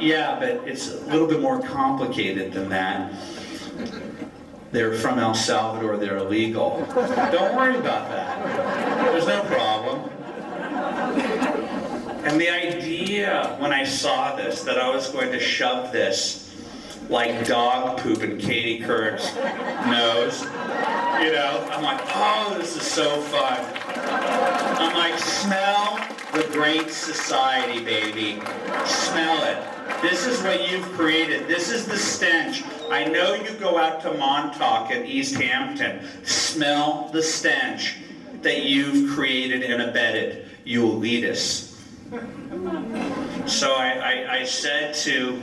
Yeah, but it's a little bit more complicated than that. They're from El Salvador, they're illegal. Don't worry about that. There's no problem. And the idea when I saw this, that I was going to shove this like dog poop in Katie Couric's nose, you know, I'm like, oh, this is so fun. I'm like, smell the Great Society, baby. Smell it. This is what you've created. This is the stench. I know you go out to Montauk and East Hampton. Smell the stench that you've created and abetted, you elitists. So I said to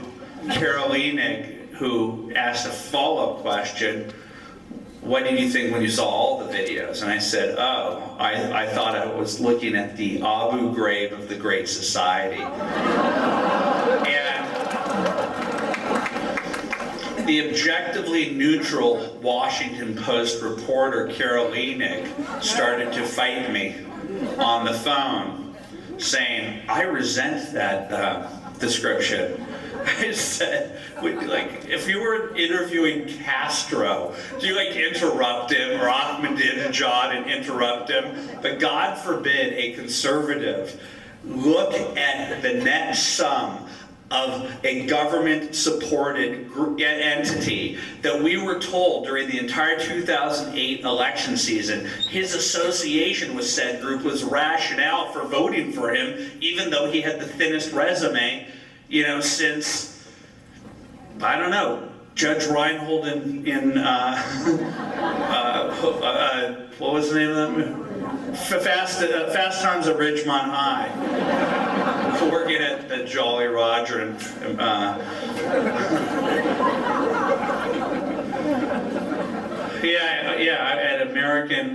Caroline, who asked a follow-up question, what did you think when you saw all the videos? And I said, oh, I thought I was looking at the Abu Ghraib of the Great Society. And the objectively neutral Washington Post reporter, Caroline, started to fight me on the phone, saying, I resent that description. I said, like, if you were interviewing Castro, do you like interrupt him, or Ahmadinejad and interrupt him? But God forbid a conservative look at the net sum of a government-supported entity that we were told during the entire 2008 election season, his association with said group was rationale for voting for him, even though he had the thinnest resume, you know, since, I don't know, Judge Reinhold in what was the name of that movie? Fast Times at Ridgemont High. Working at Jolly Roger and at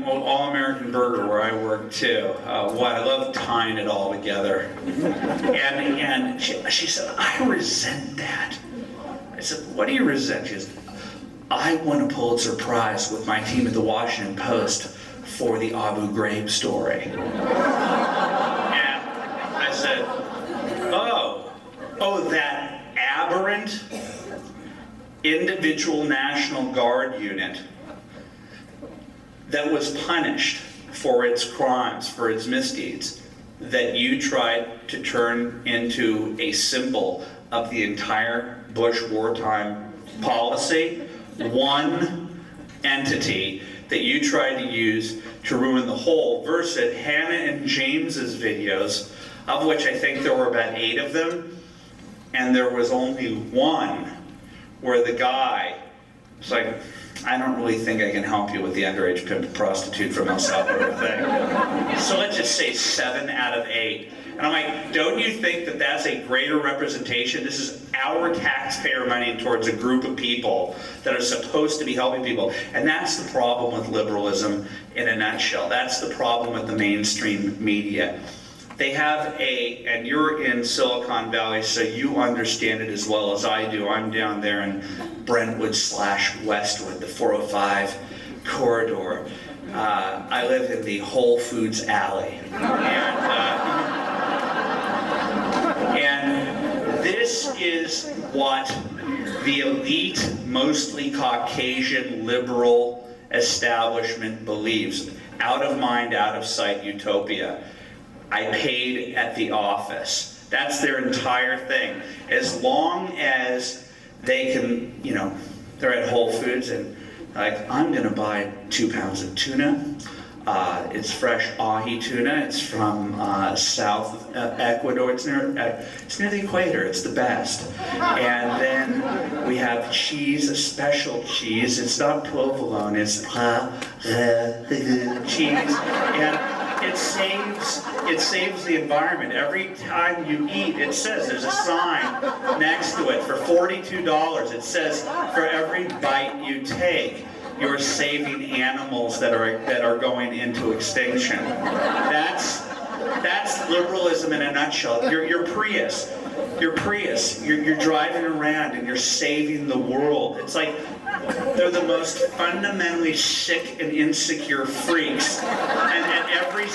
All American Burger where I work too. I love tying it all together. And she said, I resent that. I said, what do you resent? She said, I won a Pulitzer Prize with my team at the Washington Post for the Abu Ghraib story. And I said, oh, that aberrant individual National Guard unit that was punished for its crimes, for its misdeeds, that you tried to turn into a symbol of the entire Bush wartime policy, one entity that you tried to use to ruin the whole, versus Hannah and James's videos, of which I think there were about 8 of them, and there was only one where the guy was like, I don't really think I can help you with the underage pimp prostitute from El Salvador thing. So let's just say 7 out of 8. And I'm like, don't you think that that's a greater representation? This is our taxpayer money towards a group of people that are supposed to be helping people. And that's the problem with liberalism in a nutshell. That's the problem with the mainstream media. They have and you're in Silicon Valley, so you understand it as well as I do. I'm down there in Brentwood/Westwood, the 405 corridor. I live in the Whole Foods alley. And this is what the elite, mostly Caucasian, liberal establishment believes. Out of mind, out of sight utopia. I paid at the office. That's their entire thing. As long as they can, you know, they're at Whole Foods and like, I'm gonna buy 2 pounds of tuna. It's fresh ahi tuna. It's from South Ecuador. It's near the equator. It's the best. And then we have cheese, a special cheese. It's not provolone. It's cheese. And it saves the environment. Every time you eat, it says, there's a sign next to it for $42. It says, for every bite you take, you're saving animals that are going into extinction. That's liberalism in a nutshell. Your Prius. You're driving around and you're saving the world. It's like they're the most fundamentally sick and insecure freaks. And every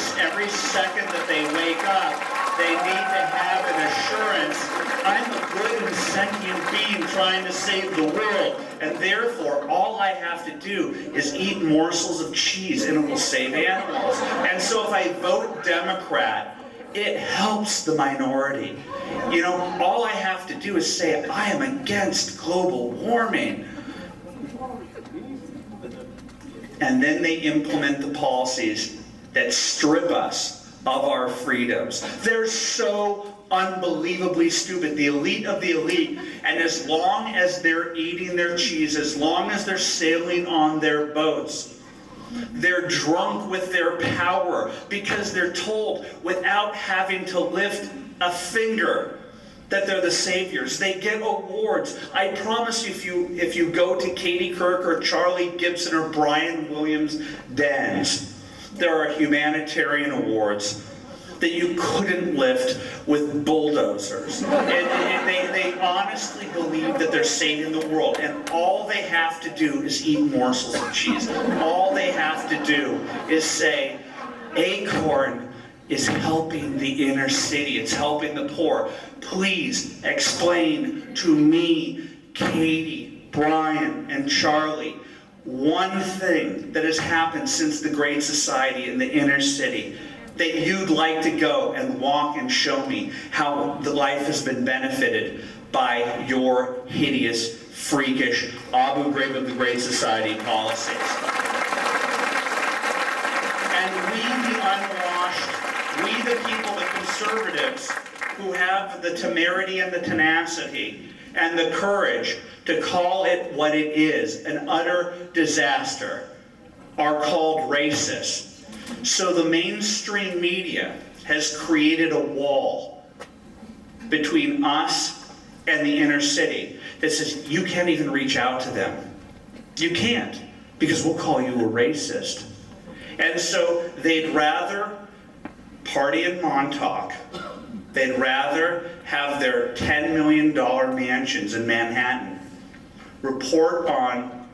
second that they wake up, they need to have an assurance, I'm a good and sentient being trying to save the world, and therefore all I have to do is eat morsels of cheese and it will save animals. And so if I vote Democrat, it helps the minority. You know, all I have to do is say, I am against global warming. And then they implement the policies that strip us of our freedoms. They're so unbelievably stupid. The elite of the elite. And as long as they're eating their cheese, as long as they're sailing on their boats, they're drunk with their power because they're told without having to lift a finger that they're the saviors. They get awards. I promise you, if you go to Katie Couric or Charlie Gibson or Brian Williams' dens, there are humanitarian awards that you couldn't lift with bulldozers. And they honestly believe that they're saving the world. And all they have to do is eat morsels of cheese. All they have to do is say, Acorn is helping the inner city. It's helping the poor. Please explain to me, Katie, Brian, and Charlie, one thing that has happened since the Great Society in the inner city that you'd like to go and walk and show me how the life has been benefited by your hideous, freakish, Abu Ghraib of the Great Society policies. And we, the unwashed, we, the people, the conservatives, who have the temerity and the tenacity and the courage to call it what it is, an utter disaster, are called racist. So the mainstream media has created a wall between us and the inner city that says you can't even reach out to them. You can't, because we'll call you a racist. And so they'd rather party in Montauk. They'd rather have their $10 million mansions in Manhattan report on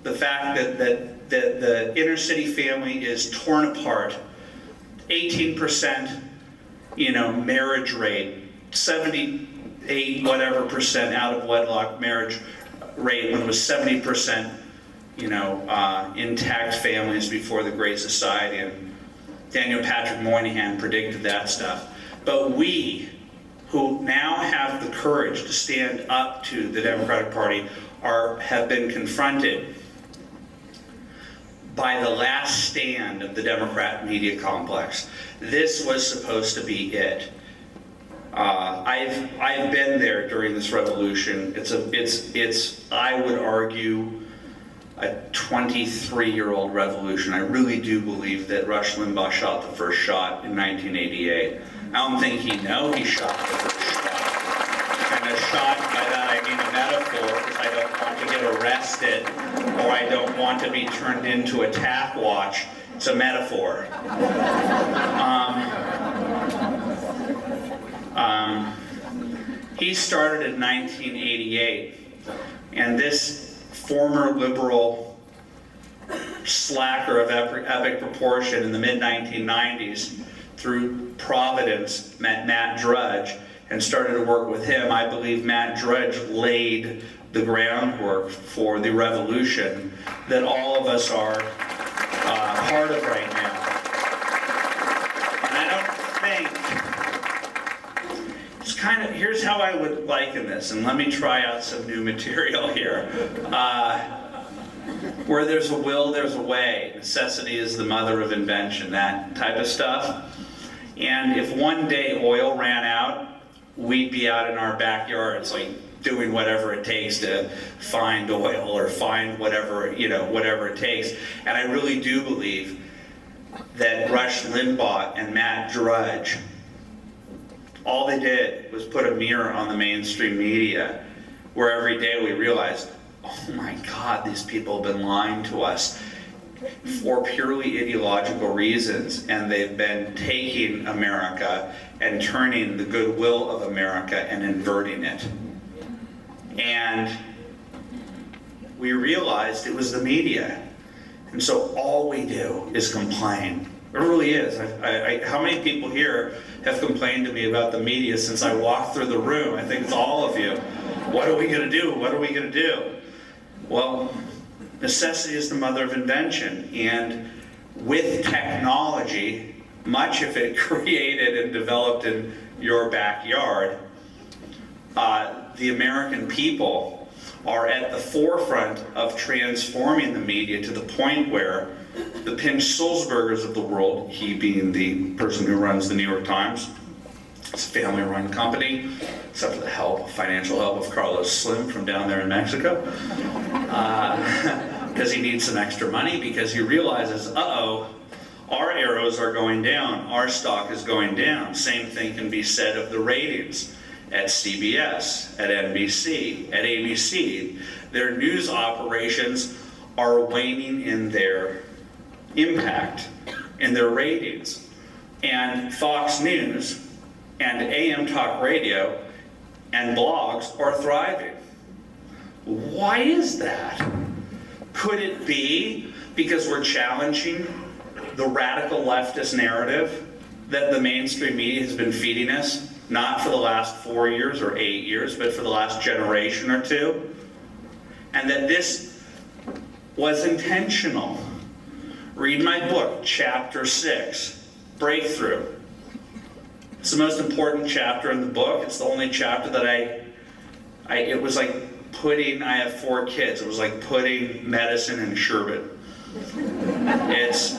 the fact that the inner city family is torn apart, 18%, marriage rate, 78 whatever percent out of wedlock marriage rate when it was 70%, intact families before the Great Society, and Daniel Patrick Moynihan predicted that stuff. But we, who now have the courage to stand up to the Democratic Party, have been confronted by the last stand of the Democrat media complex. This was supposed to be it. I've been there during this revolution. It's I would argue a 23-year-old revolution. I really do believe that Rush Limbaugh shot the first shot in 1988. I don't think he shot the first shot. And a shot, by that I mean a metaphor, because I don't want to get arrested or I don't want to be turned into a tack watch. It's a metaphor. He started in 1988, and this former liberal slacker of epic proportion in the mid-1990s, through Providence, met Matt Drudge and started to work with him. I believe Matt Drudge laid the groundwork for the revolution that all of us are part of right now. And I don't think, here's how I would liken this, and let me try out some new material here. Where there's a will, there's a way. Necessity is the mother of invention, that type of stuff. And if one day oil ran out, we'd be out in our backyards, like doing whatever it takes to find oil or find whatever it takes. And I really do believe that Rush Limbaugh and Matt Drudge, all they did was put a mirror on the mainstream media, where every day we realized, oh my God, these people have been lying to us for purely ideological reasons, and they've been taking America and turning the goodwill of America and inverting it. And we realized it was the media. And so all we do is complain. It really is. How many people here have complained to me about the media since I walked through the room? I think it's all of you. What are we going to do? What are we going to do? Well, necessity is the mother of invention. And with technology, much of it created and developed in your backyard, the American people are at the forefront of transforming the media to the point where the Pinch Sulzbergers of the world, he being the person who runs the New York Times, it's a family-run company, except for the help, financial help of Carlos Slim from down there in Mexico, because he needs some extra money, because he realizes, uh-oh, our arrows are going down, our stock is going down. Same thing can be said of the ratings at CBS, at NBC, at ABC. Their news operations are waning in their impact, in their ratings. And Fox News and AM talk radio and blogs are thriving. Why is that? Could it be because we're challenging the radical leftist narrative that the mainstream media has been feeding us, not for the last 4 years or 8 years, but for the last generation or two? And that this was intentional. Read my book, Chapter 6, Breakthrough. It's the most important chapter in the book. It's the only chapter that it was like putting, I have 4 kids, it was like putting medicine in sherbet. It's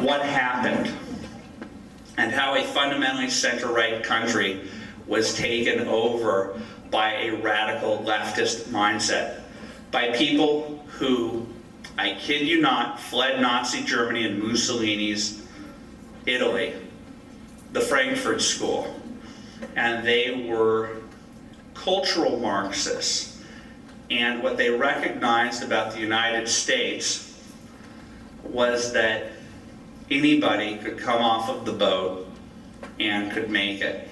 what happened and how a fundamentally center-right country was taken over by a radical leftist mindset, by people who, I kid you not, fled Nazi Germany and Mussolini's Italy, the Frankfurt School, and they were cultural Marxists. And what they recognized about the United States was that anybody could come off of the boat and could make it,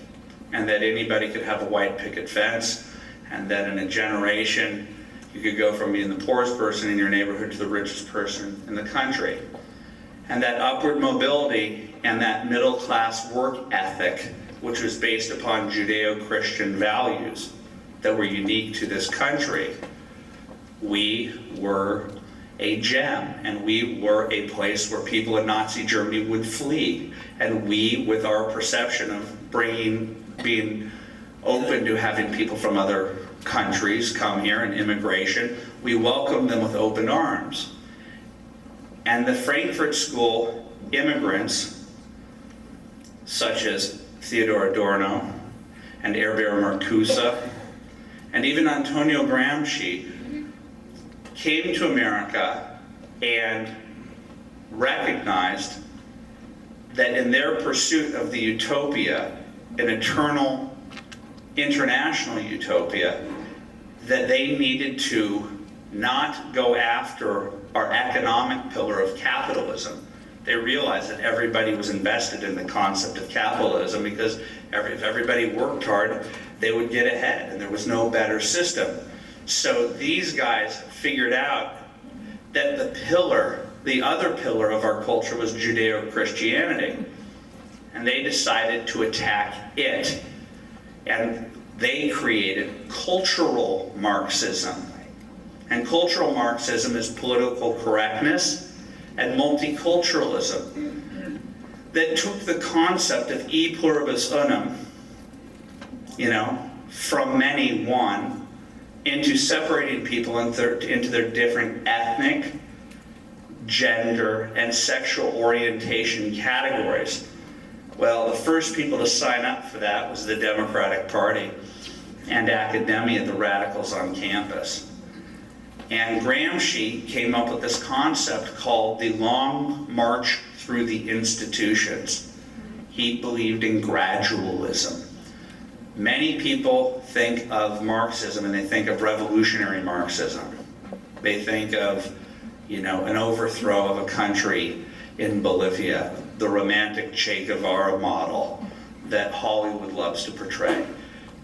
and that anybody could have a white picket fence, and that in a generation you could go from being the poorest person in your neighborhood to the richest person in the country. And that upward mobility and that middle-class work ethic, which was based upon Judeo-Christian values that were unique to this country, we were a gem, and we were a place where people in Nazi Germany would flee. And we, with our perception of being open to having people from other countries come here and immigration, we welcomed them with open arms. And the Frankfurt School immigrants, such as Theodor Adorno and Herbert Marcuse, and even Antonio Gramsci, came to America and recognized that in their pursuit of the utopia, an eternal international utopia, that they needed to not go after our economic pillar of capitalism. They realized that everybody was invested in the concept of capitalism because if everybody worked hard, they would get ahead, and there was no better system. So these guys figured out that the other pillar of our culture was Judeo-Christianity, and they decided to attack it. And they created cultural Marxism. And cultural Marxism is political correctness and multiculturalism that took the concept of e pluribus unum, from many one, into separating people into their different ethnic, gender, and sexual orientation categories. Well, the first people to sign up for that was the Democratic Party and academia, the radicals on campus. And Gramsci came up with this concept called the long march through the institutions. He believed in gradualism. Many people think of Marxism and they think of revolutionary Marxism. They think of, an overthrow of a country in Bolivia, the romantic Che Guevara model that Hollywood loves to portray.